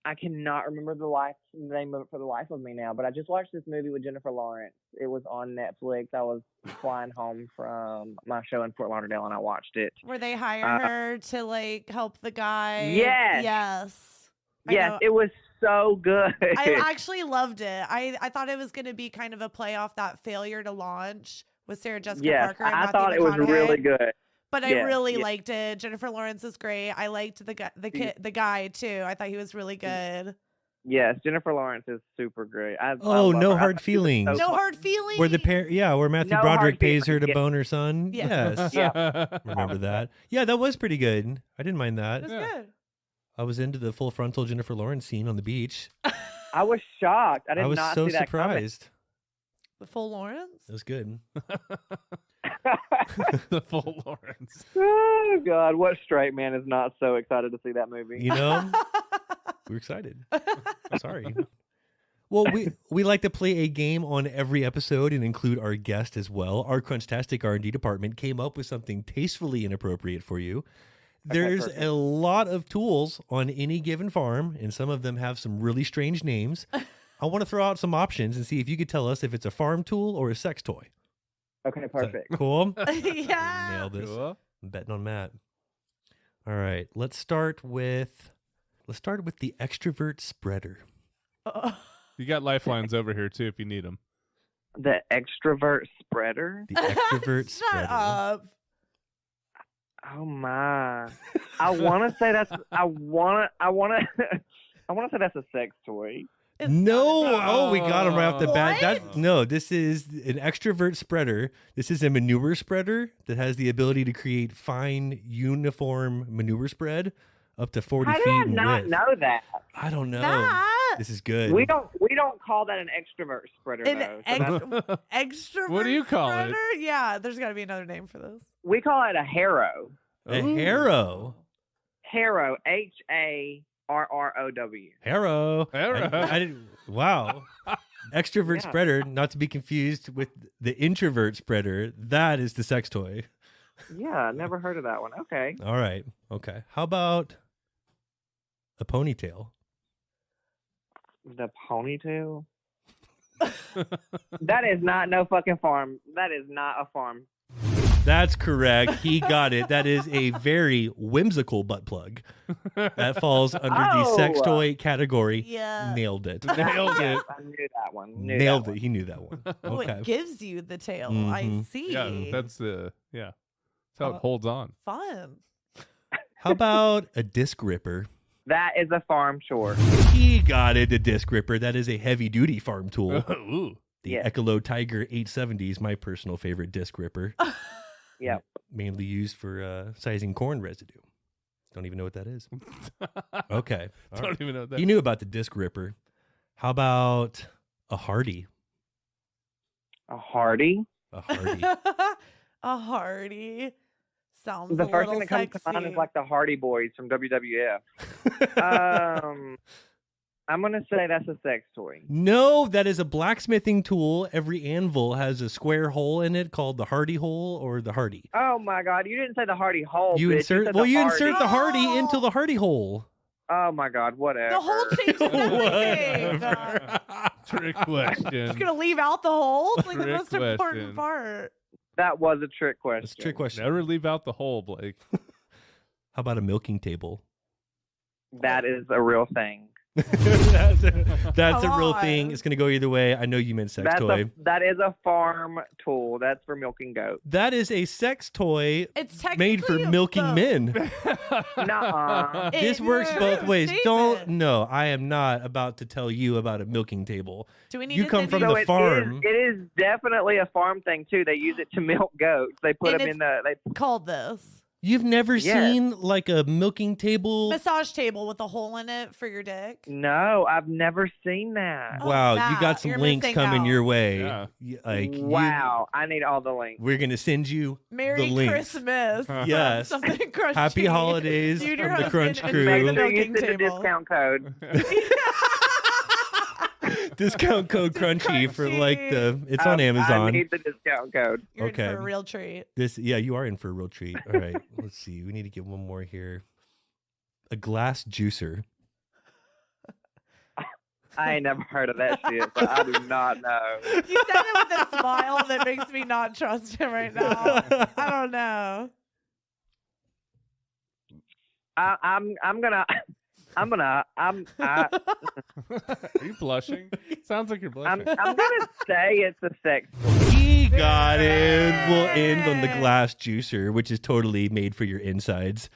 I cannot remember the name of it for the life of me now, but I just watched this movie with Jennifer Lawrence. It was on Netflix. I was flying home from my show in Fort Lauderdale, and I watched it. Where they hire her to like help the guy. Yes. Yes, it was so good. I actually loved it. I thought it was going to be kind of a play off that failure to launch with Sarah Jessica Parker and I Matthew thought it was McConaughey. really good. But I really liked it. Jennifer Lawrence is great. I liked the guy too. I thought he was really good. Yes, Jennifer Lawrence is super great. I Oh, love No her. Hard Feelings. No Hard Feelings. Where Matthew No Broderick Hard pays her to Feelings, bone her son. Yeah. Yes. Yeah. Remember that? Yeah, that was pretty good. I didn't mind that. It was good. I was into the full frontal Jennifer Lawrence scene on the beach. I was shocked. I did was not so see that coming. surprised. The full Lawrence. It was good. The full Lawrence. Oh God, what straight man is not so excited to see that movie? You know, we're excited. Sorry. Well, we like to play a game on every episode and include our guest as well. Our Crunchtastic R&D department came up with something tastefully inappropriate for you. There's a lot of tools on any given farm, and some of them have some really strange names. I want to throw out some options and see if you could tell us if it's a farm tool or a sex toy. Okay, perfect. Cool? Yeah. Nailed this. Cool. I'm betting on Matt. All right, let's start with the extrovert spreader. You got lifelines over here too if you need them. The extrovert spreader. The extrovert Shut spreader. up. Oh my! I want to say that's. I want to say that's a sex toy. No, oh, we got him right off the bat. What? This is an extrovert spreader. This is a manure spreader that has the ability to create fine, uniform manure spread up to 40 How feet did I in not width. know that? I don't know. That. This is good. We don't call that an extrovert spreader An though. So that's- extrovert. What do you call it? spreader? Yeah, there's got to be another name for this. we call it a harrow. A harrow. Harrow. HARROW. Harrow. Harrow. I didn't. Wow. Extrovert Yeah. spreader, not to be confused with the introvert spreader. That is the sex toy. Yeah, never heard of that one. Okay. All right. Okay. How about a ponytail? The ponytail. That is not no fucking farm. That is not a farm. That's correct. He got it. That is a very whimsical butt plug. That falls under the sex toy category. Yeah. Nailed it. Nailed it. I knew that one. Nailed it. He knew that one. Oh, Okay. it gives you the tail. I Mhm. see. Yeah, that's how it holds on. Fun. How about a disc ripper? That is a farm chore. He got it. A disc ripper. That is a heavy duty farm tool. Ooh. The Yes. Ecolo Tiger 870 is my personal favorite disc ripper. Yep. Mainly used for sizing corn residue. Don't even know what that is. Okay. All Don't right. even know what that. You knew about the disc ripper. How about a Hardy? A Hardy. A Hardy. A Hardy. Sounds The a first little thing that comes to mind sexy. is like the Hardy Boys from WWF. I'm gonna say that's a sex toy. No, that is a blacksmithing tool. Every anvil has a square hole in it called the Hardy hole or the Hardy. Oh my God! You didn't say the Hardy hole. You bitch. insert said well, the you Hardy. insert the Hardy Oh. into the Hardy hole. Oh my God! Whatever. The whole changes everything. Trick question. Just gonna leave out the hole. It's like the Trick most important question. part. That was a trick question. That's a trick question. Never leave out the hole, Blake. How about a milking table? That is a real thing. That's a Come real thing. on. It's going to go either way. I know you meant sex toy. That is a farm tool. That's for milking goats. That is a sex toy It's made for technically milking both. men. Nuh-uh. This In works your both ways. statement. Don't. No, I am not about to tell you about a milking table. Do we need You to come send from you the So it farm. is definitely a farm thing too. They use it to milk goats. They put And them in the. They called this You've never Yes. seen like a milking table? massage table with a hole in it for your dick? No, I've never seen that. Oh, Wow, you Matt, got some you're links missing coming out. your way. Yeah. Wow, I need all the links. We're gonna send you Merry the links. Christmas. Yes. Something crunchy. Happy holidays You and your from the husband Crunch and Crew. make Make the sure you milking send the table. discount code. Discount code crunchy for like the. It's on I Amazon. need the discount code. You're Okay. in for a real treat. Yeah, you are in for a real treat. All right, let's see. We need to get one more here. A glass juicer. I ain't never heard of that shit, so I do not know. You said it with a smile that makes me not trust him right now. I don't know. I'm gonna. Are you blushing? Sounds like you're blushing. I'm gonna say it's a sex. He got it. We'll end on the glass juicer, which is totally made for your insides,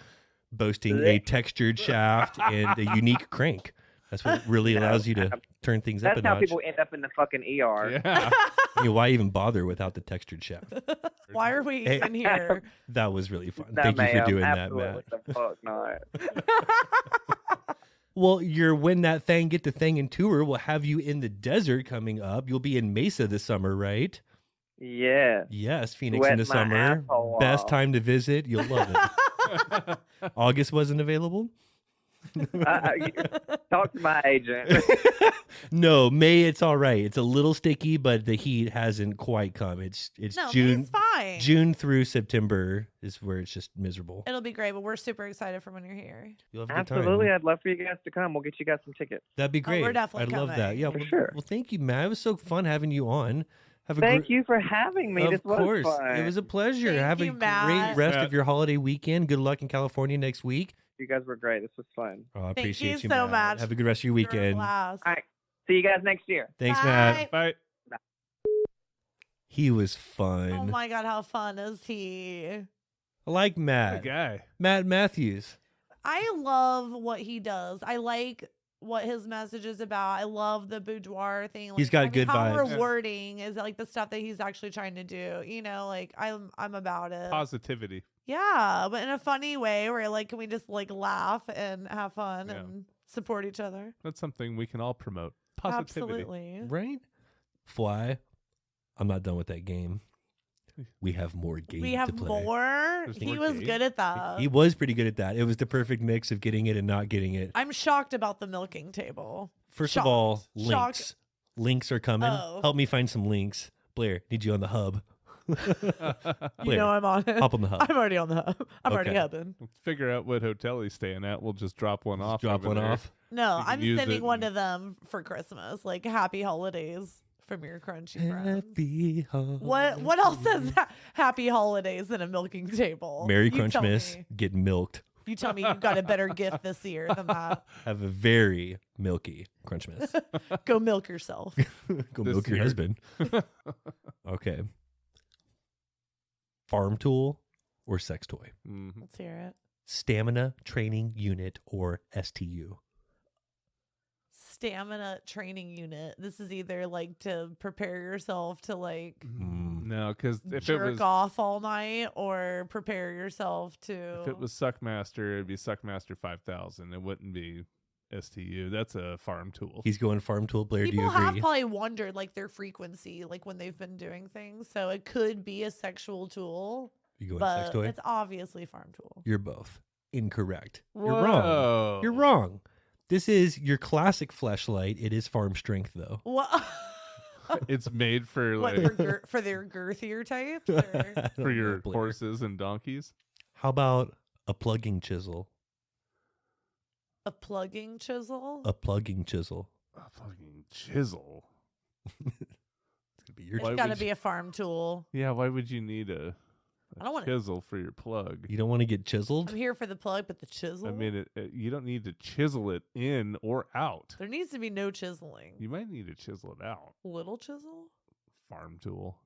boasting a textured shaft and a unique crank. That's what really allows you to turn things up That's a how notch. people end up in the fucking ER. Yeah. I mean, why even bother without the textured shaft? Why are we Hey. even here? That was really fun. No, Thank you for ma'am, doing that, absolutely Matt. the fuck not. Well, your When That Thang Get the Thangin' tour will have you in the desert coming up. You'll be in Mesa this summer, right? Yeah. Yes, Phoenix Sweat in the my summer. asshole Best off. time to visit. You'll love it. August wasn't available? Talk to my agent. No, May it's all right. It's a little sticky, but the heat hasn't quite come. It's No, June. it's fine. June through September is where it's just miserable. It'll be great, but we're super excited for when you're here. You'll have a good time. Absolutely, I'd love for you guys to come. We'll get you guys some tickets. That'd be great. we're definitely I'd love that. coming. Yeah, For well, sure. well, thank you, Matt. It was so fun having you on. Have a Thank you for having me. Of This was course, fun. it was a pleasure. Thank Have you, a great Matt. rest Yeah. of your holiday weekend. Good luck in California next week. You guys were great. This was fun. Oh, I Thank appreciate you you, so Matt. much. Have a good rest of your You're a weekend. blast. All right. See you guys next year. Thanks, Bye. Matt. Bye. He was fun. Oh my God, how fun is he? I like Matt. Good guy. Matt Mathews. I love what he does. I like what his message is about. I love the boudoir thing. He's got good how vibes. rewarding is like the stuff that he's actually trying to do. You know, like I'm about it. Positivity. Yeah, but in a funny way where like can we just like laugh and have fun Yeah. and support each other? That's something we can all promote. Positivity. Absolutely. Right? Fly. I'm not done with that game. We have more games We to have play. more. There's He more was games. good at that. He was pretty good at that. It was the perfect mix of getting it and not getting it. I'm shocked about the milking table. First Shocked. of all, Shocked. links. Links are coming. Oh. Help me find some links. Blair, need you on the hub. You Blair, know I'm on it. hop on the hub. I'm already on the hub. I'm already Okay. hubbing. We'll figure out what hotel he's staying at. We'll just drop one off. Drop over one there. off. No, You can I'm use sending it one and- to them for Christmas. Like happy holidays from your crunchy friends. Happy holidays. What else says happy holidays than a milking table? Merry You tell Crunchmas, me. get milked. You tell me you've got a better gift this year than that. Have a very milky Crunchmas. Go milk yourself. Go This milk your year. husband. Okay. Farm tool or sex toy? Mhm. Let's hear it. Stamina training unit or STU? Stamina training unit. This is either like to prepare yourself to like No, because if it jerk was off all night or prepare yourself to. if it was Suckmaster, it'd be Suckmaster 5000. It wouldn't be STU. That's a farm tool. He's going farm tool. Blair, do People you have agree? probably wondered like their frequency, like when they've been doing things. So it could be a sexual tool, You going but sex toy? it's obviously farm tool. You're both incorrect. You're Whoa. wrong. You're wrong. This is your classic fleshlight. It is farm strength, though. What? It's made for What like for their girthier types? Or? I don't for know, your Blair. horses and donkeys. How about a plugging chisel? A plugging chisel? A plugging chisel. A fucking chisel. It's gonna be your. Why It's got to would be a farm tool. Yeah, why would you need a I don't want to. chisel for your plug? You don't want to get chiseled. I'm here for the plug, but the chisel. I mean, you don't need to chisel it in or out. there needs to be no chiseling. You might need to chisel it out. Little chisel? Farm tool.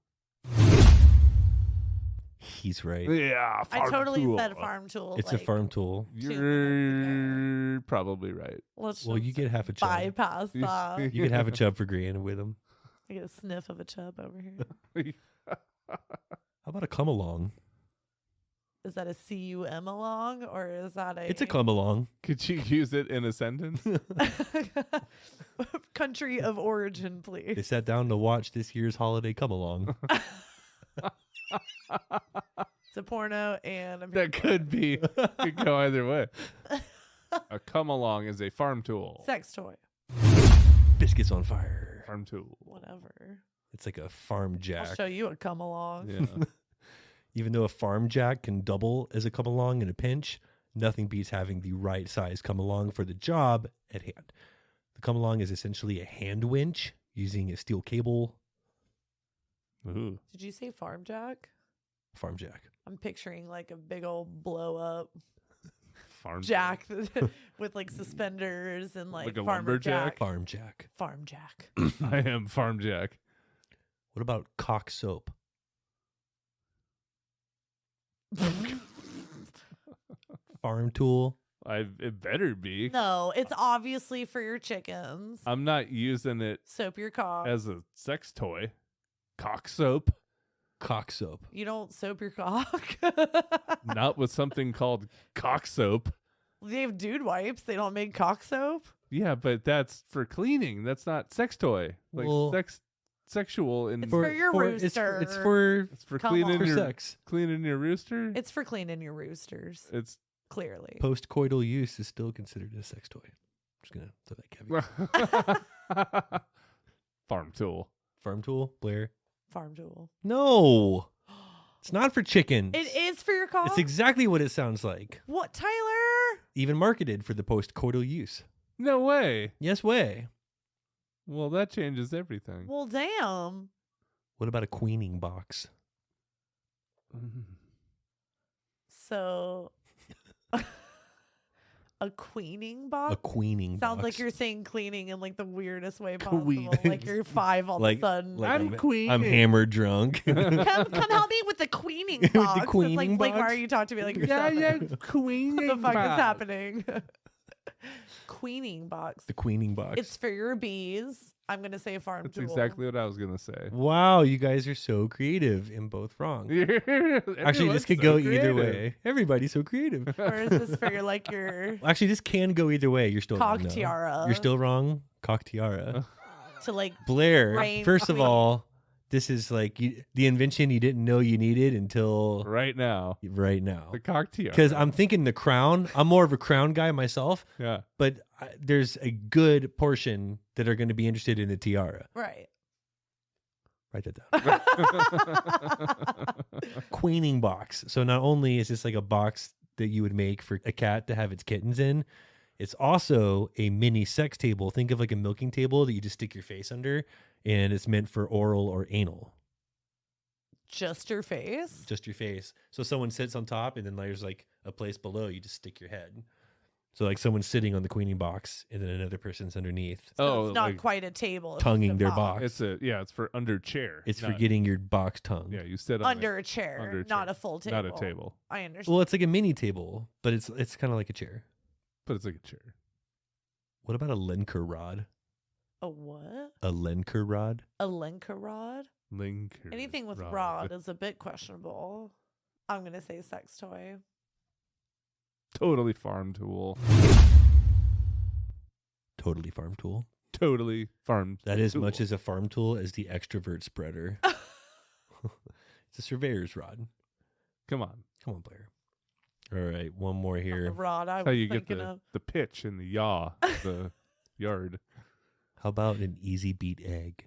He's right. Yeah, I totally said farm tool. It's a like, farm tool. You're probably right. Let's Well, just you get half a chub. bypass that. You can have a chub for grand with him. I get a sniff of a chub over here. How about a come along? Is that a cum along or is that a? It's a come along. Could you use it in a sentence? Country of origin, They please. sat down to watch this year's holiday come along. It's a porno and That could be. Could go either way. A come along is a farm tool. sex toy. Biscuits on fire. Farm tool. Whatever. It's like a farm I'll jack. show you a come along. Yeah. Even though a farm jack can double as a come along in a pinch, nothing beats having the right size come along for the job at hand. The come along is essentially a hand winch using a steel cable. Ooh. Did you say farm jack? Farm jack. I'm picturing like a big old blow up Farm jack with like suspenders and like Like a farmer lumberjack? Farm jack. Farm jack. I am farm jack. What about cock soap? Farm tool. It better be. No, it's obviously for your chickens. I'm not using it Soap your cock. as a sex toy. Cock soap. Cock soap. You don't soap your cock. Not with something called cock soap. They have dude wipes. They don't make cock soap. Yeah, but that's for cleaning. That's not sex toy. Like Well- sexual and It's for your rooster. It's for it's for Come cleaning on. for your sex. cleaning your rooster. It's for cleaning your roosters. It's Clearly. Post-coital use is still considered a sex toy. Just gonna throw that caveat. farm tool. Farm tool, Blair. Farm tool. No, it's not for chicken. It is for your cock? It's exactly what it sounds like. What, Tyler? Even marketed for the post-coital use. No way. Yes way. Well, that changes everything. Well, damn. What about a queening box? So, a queening box? A queening Sounds box. like you're saying cleaning in like the weirdest way possible. Queening. Like you're 5 all of a sudden. like I'm queening. I'm hammered drunk. come help me with the queening With the box. queening it's like, why box? are you talking to me like you're Yeah, 7? yeah, queening. What the fuck is box. happening? Queening box. The queening box. It's for your bees. I'm gonna say farm That's tool. exactly what I was gonna say. Wow, you guys are so creative and both wrong. Actually, Everyone's this could so go either creative. way. Everybody's so creative. Or is this for your like your Actually, this can go either way. You're still cock wrong, though. tiara? You're still wrong. Cock tiara. to like Blair, Rain first of queen. all, this is like the invention you didn't know you needed until Right now, right now. the cocktail. Because I'm thinking the crown. I'm more of a crown guy myself, Yeah. but there's a good portion that are going to be interested in the tiara. right. Write that down. Queening box. So not only is this like a box that you would make for a cat to have its kittens in, It's also a mini sex table. Think of like a milking table that you just stick your face under, and it's meant for oral or anal. Just your face? Just your face. So someone sits on top, and then there's like a place below. You just stick your head. So like someone's sitting on the queening box, and then another person's underneath. So it's not quite a table. Tonguing their box. It's for under chair. It's for getting your box tongued. Yeah, you sit on under a chair, not a full table. Not a table. I understand. Well, it's like a mini table, but it's kind of like a chair. But it's like a chair. What about a Lenker rod? A what? A Lenker rod? A Lenker rod? Lenker Anything with rod is a bit questionable. I'm going to say sex toy. Totally farm tool. Totally farm tool. Totally farm That tool. is much as a farm tool as the extrovert spreader. It's a surveyor's rod. Come on, Blair. All right, one more here. The rod I How was you get thinking of. the pitch and the yaw, the yard. How about an easy beat egg?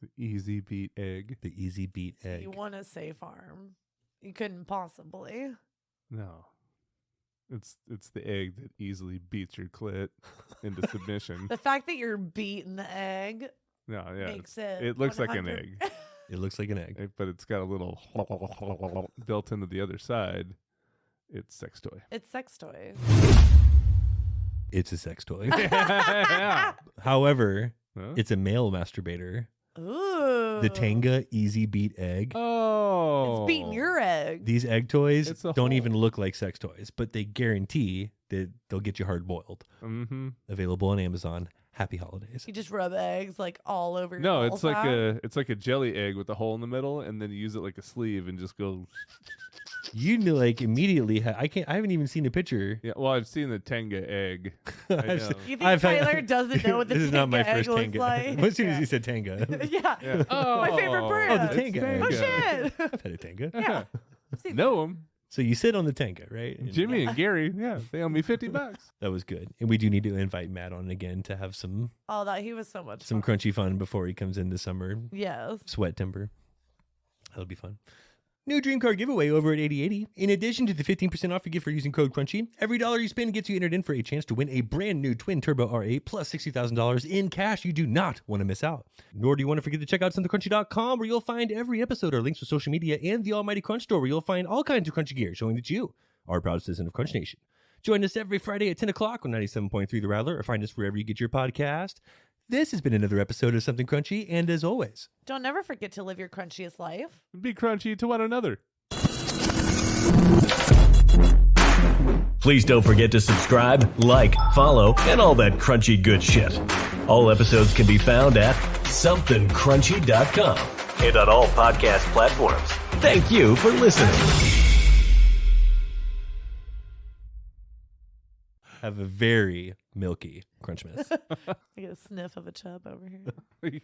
The easy beat egg. The easy beat egg. You want to say farm. You couldn't possibly. No. It's the egg that easily beats your clit into submission. The fact that you're beating the egg No, yeah. makes it. It looks like an 100 egg. It looks like an egg. But it's got a little built into the other side. It's sex toy. It's sex toy. It's a sex toy. Yeah. However, Huh? it's a male masturbator. Ooh. The Thang'n Easy Beat Egg. Oh. It's beating your egg. These egg toys It's a don't hole. even look like sex toys, but they guarantee that they'll get you hard boiled. Mm-hmm. Available on Amazon. Happy holidays. You just rub eggs like all over your No, ball it's like sack. it's like a jelly egg with a hole in the middle, and then you use it like a sleeve and just go. You knew like immediately. I haven't even seen a picture. Yeah, well, I've seen the Thang'n egg. I I've know. seen- You think I've had- Tyler doesn't know what the This is not my Thang'n egg first looks Thang'n. like? As soon as Yeah. he said Thang'n. Yeah. Yeah. Oh, My favorite brand. Oh, the it's Thang'n. Oh Thang'n. shit. I've had a Thang'n. Yeah. Seen Know him, So you sit on the Thang'n, right? And Jimmy and Gary. Yeah, they owe me $50. that was good. And we do need to invite Matt on again to have some Oh, that he was so much fun. crunchy fun before he comes into summer. Yes. Sweat timber. That'll be fun. New dream car giveaway over at 8080. In addition to the 15% off you get for using code CRUNCHY, every dollar you spend gets you entered in for a chance to win a brand new twin turbo R8 plus $60,000 in cash. You do not want to miss out. Nor do you want to forget to check out SomethingCrunchy.com, where you'll find every episode, our links to social media, and the Almighty Crunch Store, where you'll find all kinds of crunchy gear showing that you are a proud citizen of Crunch Nation. Join us every Friday at 10 o'clock on 97.3 The Rattler, or find us wherever you get your podcast. This has been another episode of Something Crunchy, and as always, Don't ever forget to live your crunchiest life. Be crunchy to one another. Please don't forget to subscribe, like, follow, and all that crunchy good shit. All episodes can be found at somethingcrunchy.com and on all podcast platforms. Thank you for listening. have a very milky Crunchmas. I get a sniff of a chub over here.